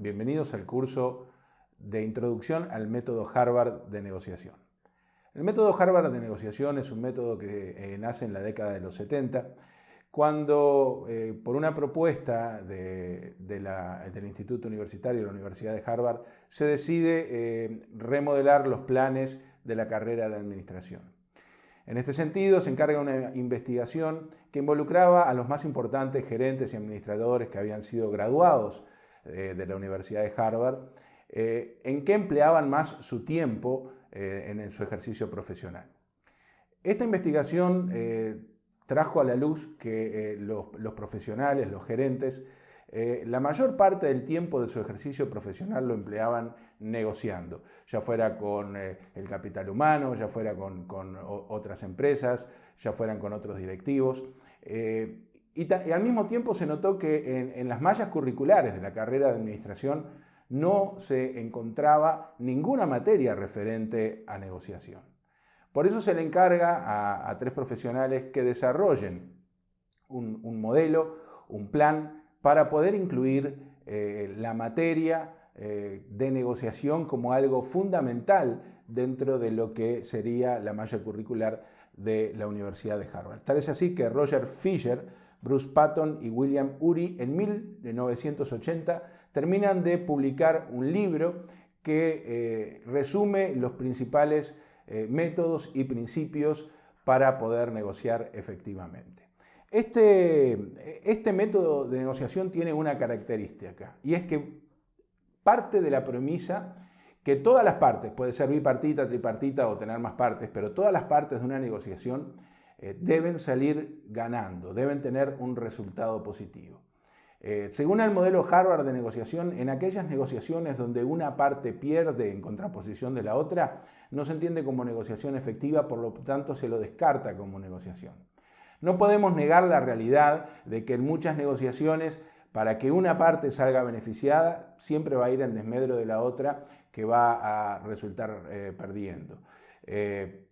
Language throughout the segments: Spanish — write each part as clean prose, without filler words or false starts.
Bienvenidos al curso de Introducción al método Harvard de negociación. El método Harvard de negociación es un método que nace en la década de los 70, cuando por una propuesta del Instituto Universitario de la Universidad de Harvard se decide remodelar los planes de la carrera de administración. En este sentido, se encarga una investigación que involucraba a los más importantes gerentes y administradores que habían sido graduados de la Universidad de Harvard, en qué empleaban más su tiempo en su ejercicio profesional. Esta investigación trajo a la luz que los profesionales, los gerentes, la mayor parte del tiempo de su ejercicio profesional lo empleaban negociando, ya fuera con el capital humano, ya fuera con otras empresas, ya fueran con otros directivos. Y al mismo tiempo se notó que en las mallas curriculares de la carrera de administración no se encontraba ninguna materia referente a negociación. Por eso se le encarga a tres profesionales que desarrollen un modelo, un plan, para poder incluir la materia de negociación como algo fundamental dentro de lo que sería la malla curricular de la Universidad de Harvard. Tal es así que Roger Fisher, Bruce Patton y William Ury en 1980 terminan de publicar un libro que resume los principales métodos y principios para poder negociar efectivamente. Este método de negociación tiene una característica, y es que parte de la premisa que todas las partes, puede ser bipartita, tripartita o tener más partes, pero todas las partes de una negociación deben salir ganando, deben tener un resultado positivo. Según el modelo Harvard de negociación, en aquellas negociaciones donde una parte pierde en contraposición de la otra, no se entiende como negociación efectiva, por lo tanto se lo descarta como negociación. No podemos negar la realidad de que en muchas negociaciones, para que una parte salga beneficiada, siempre va a ir en desmedro de la otra, que va a resultar perdiendo.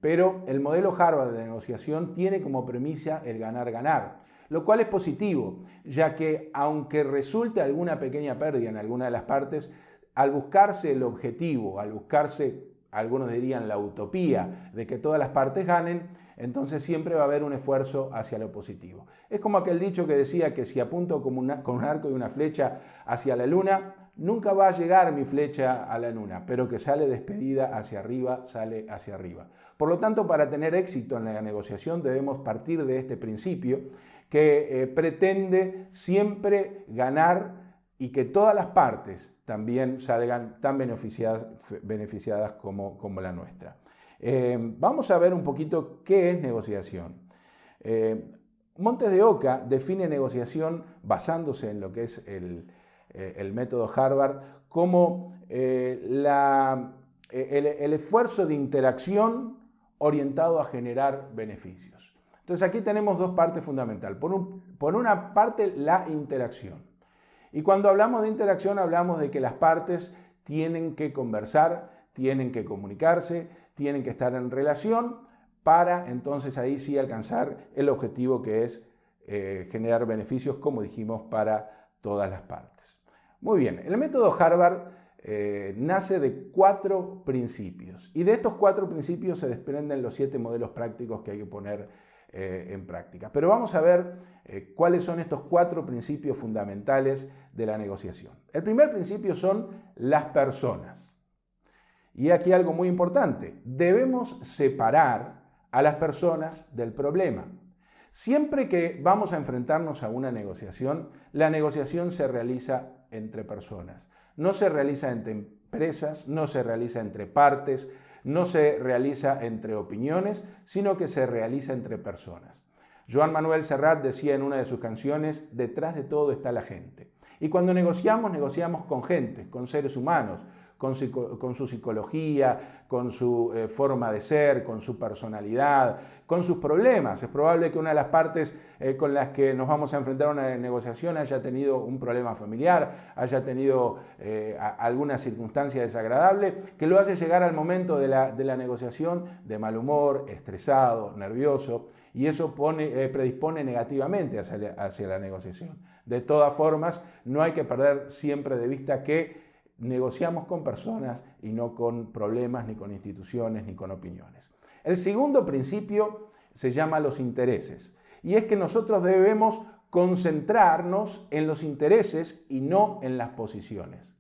Pero el modelo Harvard de negociación tiene como premisa el ganar-ganar, lo cual es positivo, ya que aunque resulte alguna pequeña pérdida en alguna de las partes, al buscarse el objetivo, al buscarse, algunos dirían, la utopía de que todas las partes ganen, entonces siempre va a haber un esfuerzo hacia lo positivo. Es como aquel dicho que decía que si apunto con un arco y una flecha hacia la luna, nunca va a llegar mi flecha a la luna, pero que sale despedida hacia arriba, sale hacia arriba. Por lo tanto, para tener éxito en la negociación debemos partir de este principio que pretende siempre ganar y que todas las partes también salgan tan beneficiadas como la nuestra. Vamos a ver un poquito qué es negociación. Montes de Oca define negociación basándose en lo que es el método Harvard como el esfuerzo de interacción orientado a generar beneficios. Entonces aquí tenemos dos partes fundamentales. Por una parte, la interacción. Y cuando hablamos de interacción hablamos de que las partes tienen que conversar, tienen que comunicarse, tienen que estar en relación para entonces ahí sí alcanzar el objetivo que es generar beneficios, como dijimos, para todas las partes. Muy bien, el método Harvard nace de 4 principios y de estos 4 principios se desprenden los 7 modelos prácticos que hay que poner en práctica. Pero vamos a ver cuáles son estos 4 principios fundamentales de la negociación. El primer principio son las personas. Y aquí algo muy importante, debemos separar a las personas del problema. Siempre que vamos a enfrentarnos a una negociación, la negociación se realiza entre personas. No se realiza entre empresas, no se realiza entre partes, no se realiza entre opiniones, sino que se realiza entre personas. Joan Manuel Serrat decía en una de sus canciones, detrás de todo está la gente. Y cuando negociamos, negociamos con gente, con seres humanos, con su psicología, con su forma de ser, con su personalidad, con sus problemas. Es probable que una de las partes con las que nos vamos a enfrentar a una negociación haya tenido un problema familiar, haya tenido alguna circunstancia desagradable que lo hace llegar al momento de la negociación de mal humor, estresado, nervioso, y eso predispone negativamente hacia la negociación. De todas formas, no hay que perder siempre de vista que negociamos con personas y no con problemas, ni con instituciones, ni con opiniones. El segundo principio se llama los intereses, y es que nosotros debemos concentrarnos en los intereses y no en las posiciones.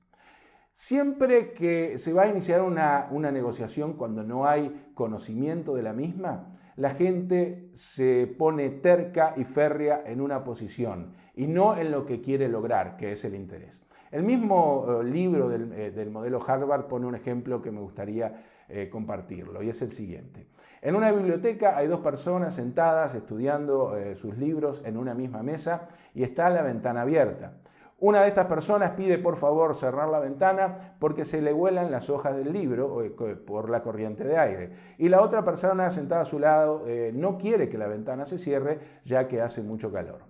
Siempre que se va a iniciar una negociación cuando no hay conocimiento de la misma, la gente se pone terca y férrea en una posición y no en lo que quiere lograr, que es el interés. El mismo libro del modelo Harvard pone un ejemplo que me gustaría compartirlo, y es el siguiente. En una biblioteca hay dos personas sentadas estudiando sus libros en una misma mesa y está la ventana abierta. Una de estas personas pide por favor cerrar la ventana porque se le vuelan las hojas del libro por la corriente de aire. Y la otra persona sentada a su lado no quiere que la ventana se cierre ya que hace mucho calor.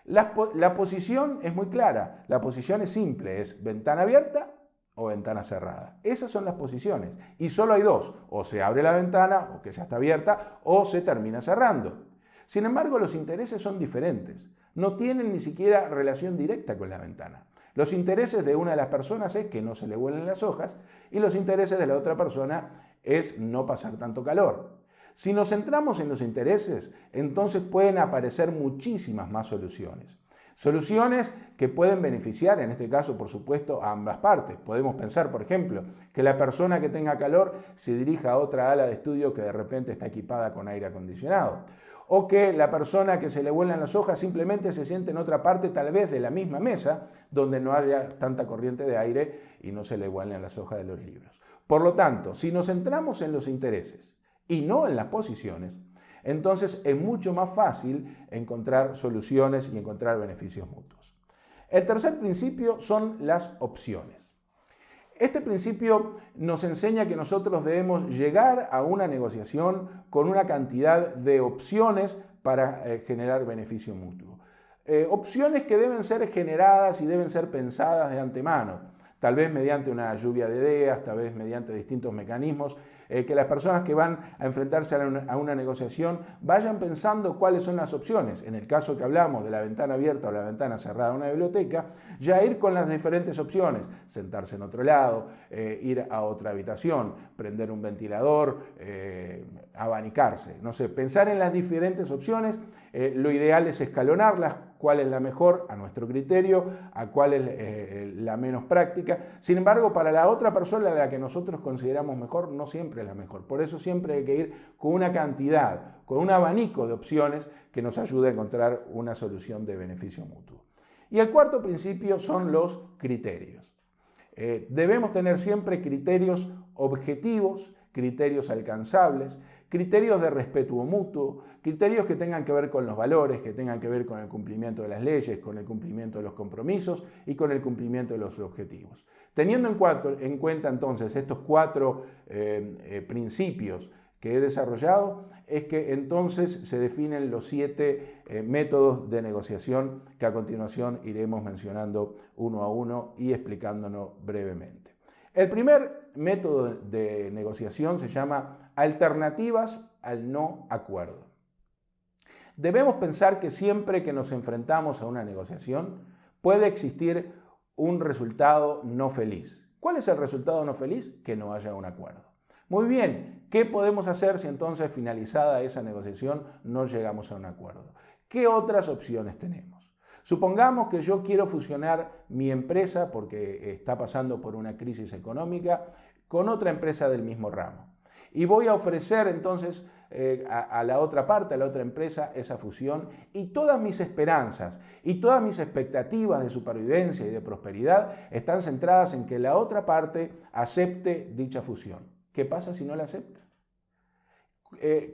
La posición es muy clara, la posición es simple, es ventana abierta o ventana cerrada. Esas son las posiciones y solo hay dos, o se abre la ventana o que ya está abierta o se termina cerrando. Sin embargo, los intereses son diferentes, no tienen ni siquiera relación directa con la ventana. Los intereses de una de las personas es que no se le vuelen las hojas y los intereses de la otra persona es no pasar tanto calor. Si nos centramos en los intereses, entonces pueden aparecer muchísimas más soluciones. Soluciones que pueden beneficiar, en este caso, por supuesto, a ambas partes. Podemos pensar, por ejemplo, que la persona que tenga calor se dirija a otra ala de estudio que de repente está equipada con aire acondicionado. O que la persona que se le vuelan las hojas simplemente se siente en otra parte, tal vez de la misma mesa, donde no haya tanta corriente de aire y no se le vuelen las hojas de los libros. Por lo tanto, si nos centramos en los intereses y no en las posiciones, entonces es mucho más fácil encontrar soluciones y encontrar beneficios mutuos. El tercer principio son las opciones. Este principio nos enseña que nosotros debemos llegar a una negociación con una cantidad de opciones para generar beneficio mutuo. Opciones que deben ser generadas y deben ser pensadas de antemano, tal vez mediante una lluvia de ideas, tal vez mediante distintos mecanismos, que las personas que van a enfrentarse a una negociación vayan pensando cuáles son las opciones. En el caso que hablamos de la ventana abierta o la ventana cerrada de una biblioteca, ya ir con las diferentes opciones, sentarse en otro lado, ir a otra habitación, prender un ventilador, abanicarse, no sé, pensar en las diferentes opciones. Lo ideal es escalonarlas, cuál es la mejor a nuestro criterio, a cuál es la menos práctica. Sin embargo, para la otra persona, la que nosotros consideramos mejor, no siempre es la mejor. Por eso siempre hay que ir con una cantidad, con un abanico de opciones que nos ayude a encontrar una solución de beneficio mutuo. Y el cuarto principio son los criterios. Debemos tener siempre criterios objetivos, criterios alcanzables, criterios de respeto mutuo, criterios que tengan que ver con los valores, que tengan que ver con el cumplimiento de las leyes, con el cumplimiento de los compromisos y con el cumplimiento de los objetivos. Teniendo en cuenta entonces estos cuatro principios que he desarrollado, es que entonces se definen los 7 métodos de negociación que a continuación iremos mencionando uno a uno y explicándonos brevemente. El primer método de negociación se llama alternativas al no acuerdo. Debemos pensar que siempre que nos enfrentamos a una negociación puede existir un resultado no feliz. ¿Cuál es el resultado no feliz? Que no haya un acuerdo. Muy bien, ¿qué podemos hacer si entonces finalizada esa negociación no llegamos a un acuerdo? ¿Qué otras opciones tenemos? Supongamos que yo quiero fusionar mi empresa porque está pasando por una crisis económica con otra empresa del mismo ramo. Y voy a ofrecer entonces a la otra parte, a la otra empresa, esa fusión, y todas mis esperanzas y todas mis expectativas de supervivencia y de prosperidad están centradas en que la otra parte acepte dicha fusión. ¿Qué pasa si no la acepta?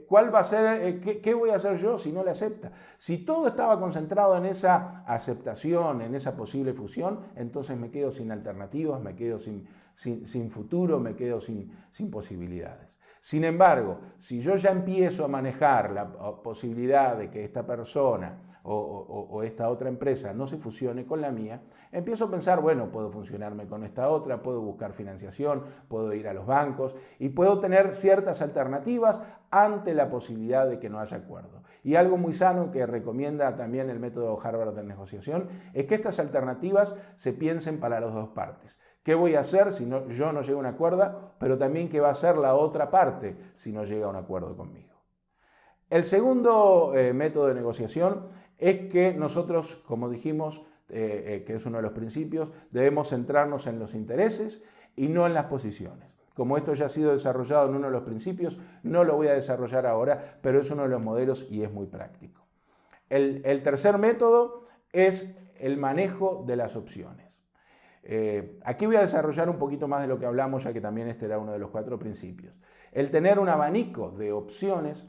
¿Cuál va a ser, qué voy a hacer yo si no le acepta? Si todo estaba concentrado en esa aceptación, en esa posible fusión, entonces me quedo sin alternativas, me quedo sin futuro, me quedo sin posibilidades. Sin embargo, si yo ya empiezo a manejar la posibilidad de que esta persona o esta otra empresa no se fusione con la mía, empiezo a pensar, bueno, puedo funcionarme con esta otra, puedo buscar financiación, puedo ir a los bancos y puedo tener ciertas alternativas ante la posibilidad de que no haya acuerdo. Y algo muy sano que recomienda también el método Harvard de negociación es que estas alternativas se piensen para las dos partes. ¿Qué voy a hacer si yo no llego a un acuerdo? Pero también qué va a hacer la otra parte si no llega a un acuerdo conmigo. El segundo método de negociación es que nosotros, como dijimos, que es uno de los principios, debemos centrarnos en los intereses y no en las posiciones. Como esto ya ha sido desarrollado en uno de los principios, no lo voy a desarrollar ahora, pero es uno de los modelos y es muy práctico. El tercer método es el manejo de las opciones. Aquí voy a desarrollar un poquito más de lo que hablamos, ya que también este era uno de los 4 principios. El tener un abanico de opciones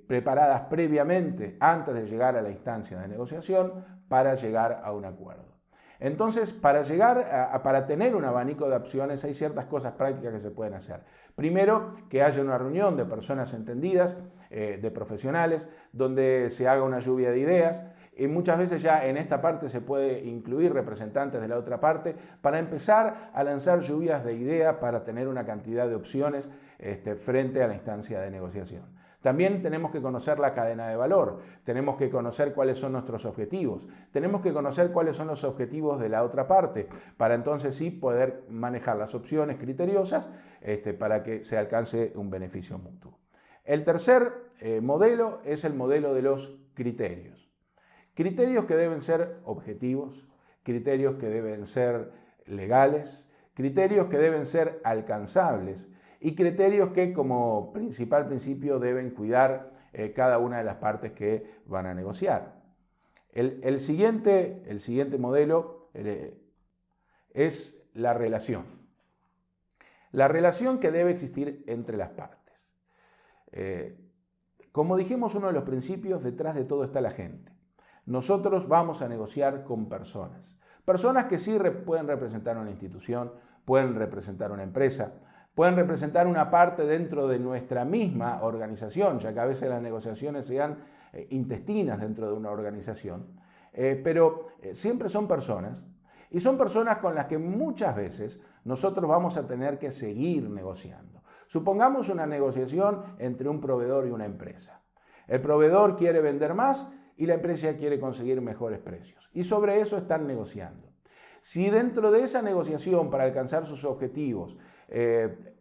preparadas previamente antes de llegar a la instancia de negociación para llegar a un acuerdo. Entonces, para tener un abanico de opciones hay ciertas cosas prácticas que se pueden hacer. Primero, que haya una reunión de personas entendidas, de profesionales, donde se haga una lluvia de ideas. Y muchas veces ya en esta parte se puede incluir representantes de la otra parte para empezar a lanzar lluvias de ideas para tener una cantidad de opciones frente a la instancia de negociación. También tenemos que conocer la cadena de valor, tenemos que conocer cuáles son nuestros objetivos, tenemos que conocer cuáles son los objetivos de la otra parte, para entonces sí poder manejar las opciones criteriosas para que se alcance un beneficio mutuo. El tercer modelo es el modelo de los criterios. Criterios que deben ser objetivos, criterios que deben ser legales, criterios que deben ser alcanzables y criterios que como principal principio deben cuidar cada una de las partes que van a negociar. El siguiente modelo es la relación. La relación que debe existir entre las partes. Como dijimos, uno de los principios, detrás de todo está la gente. Nosotros vamos a negociar con personas. Personas que sí pueden representar una institución, pueden representar una empresa, pueden representar una parte dentro de nuestra misma organización, ya que a veces las negociaciones sean intestinas dentro de una organización. Pero siempre son personas, y son personas con las que muchas veces nosotros vamos a tener que seguir negociando. Supongamos una negociación entre un proveedor y una empresa. El proveedor quiere vender más y la empresa quiere conseguir mejores precios. Y sobre eso están negociando. Si dentro de esa negociación para alcanzar sus objetivos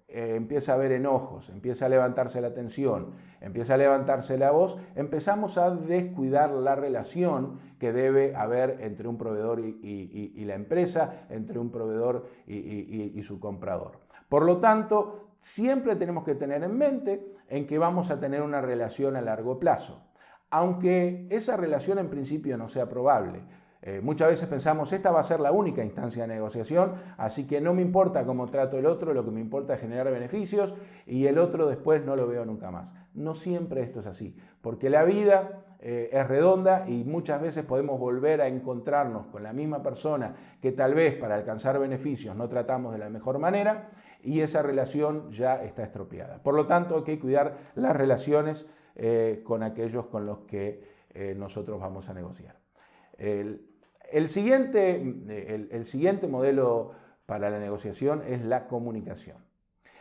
empieza a haber enojos, empieza a levantarse la tensión, empieza a levantarse la voz, empezamos a descuidar la relación que debe haber entre un proveedor y la empresa, entre un proveedor y su comprador. Por lo tanto, siempre tenemos que tener en mente en que vamos a tener una relación a largo plazo, aunque esa relación en principio no sea probable. Muchas veces pensamos, esta va a ser la única instancia de negociación, así que no me importa cómo trato el otro, lo que me importa es generar beneficios y el otro después no lo veo nunca más. No siempre esto es así, porque la vida es redonda y muchas veces podemos volver a encontrarnos con la misma persona que tal vez para alcanzar beneficios no tratamos de la mejor manera y esa relación ya está estropeada. Por lo tanto, hay que cuidar las relaciones con aquellos con los que nosotros vamos a negociar. El siguiente modelo para la negociación es la comunicación.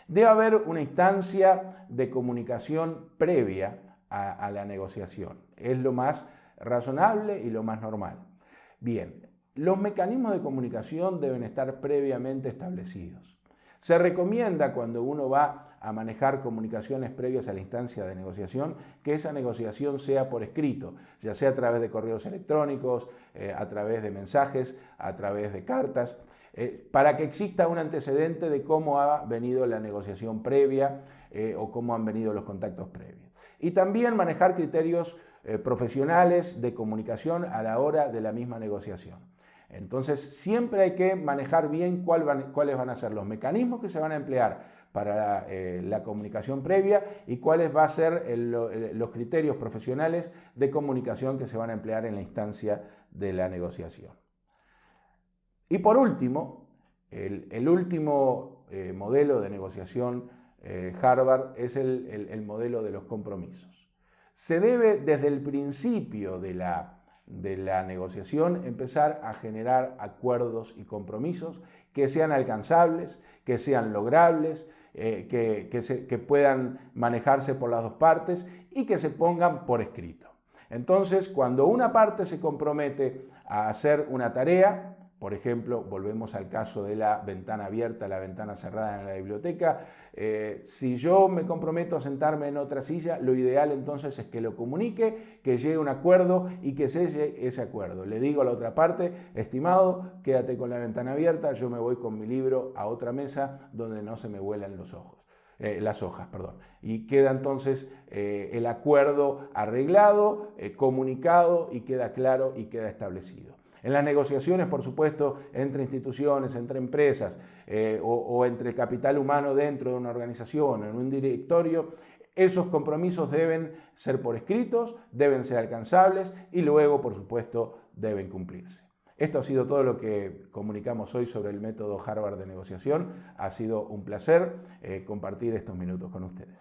Debe haber una instancia de comunicación previa a la negociación. Es lo más razonable y lo más normal. Bien, los mecanismos de comunicación deben estar previamente establecidos. Se recomienda cuando uno va a manejar comunicaciones previas a la instancia de negociación que esa negociación sea por escrito, ya sea a través de correos electrónicos, a través de mensajes, a través de cartas, para que exista un antecedente de cómo ha venido la negociación previa o cómo han venido los contactos previos. Y también manejar criterios profesionales de comunicación a la hora de la misma negociación. Entonces, siempre hay que manejar bien cuáles van a ser los mecanismos que se van a emplear para la comunicación previa y cuáles van a ser los criterios profesionales de comunicación que se van a emplear en la instancia de la negociación. Y por último, el último modelo de negociación Harvard es el modelo de los compromisos. Se debe desde el principio de la negociación empezar a generar acuerdos y compromisos que sean alcanzables, que sean logrables, que puedan manejarse por las dos partes y que se pongan por escrito. Entonces, cuando una parte se compromete a hacer una tarea, por ejemplo, volvemos al caso de la ventana abierta, la ventana cerrada en la biblioteca. Si yo me comprometo a sentarme en otra silla, lo ideal entonces es que lo comunique, que llegue a un acuerdo y que selle ese acuerdo. Le digo a la otra parte, estimado, quédate con la ventana abierta, yo me voy con mi libro a otra mesa donde no se me vuelan las hojas. Y queda entonces el acuerdo arreglado, comunicado y queda claro y queda establecido. En las negociaciones, por supuesto, entre instituciones, entre empresas o entre el capital humano dentro de una organización, en un directorio, esos compromisos deben ser por escritos, deben ser alcanzables y luego, por supuesto, deben cumplirse. Esto ha sido todo lo que comunicamos hoy sobre el método Harvard de negociación. Ha sido un placer compartir estos minutos con ustedes.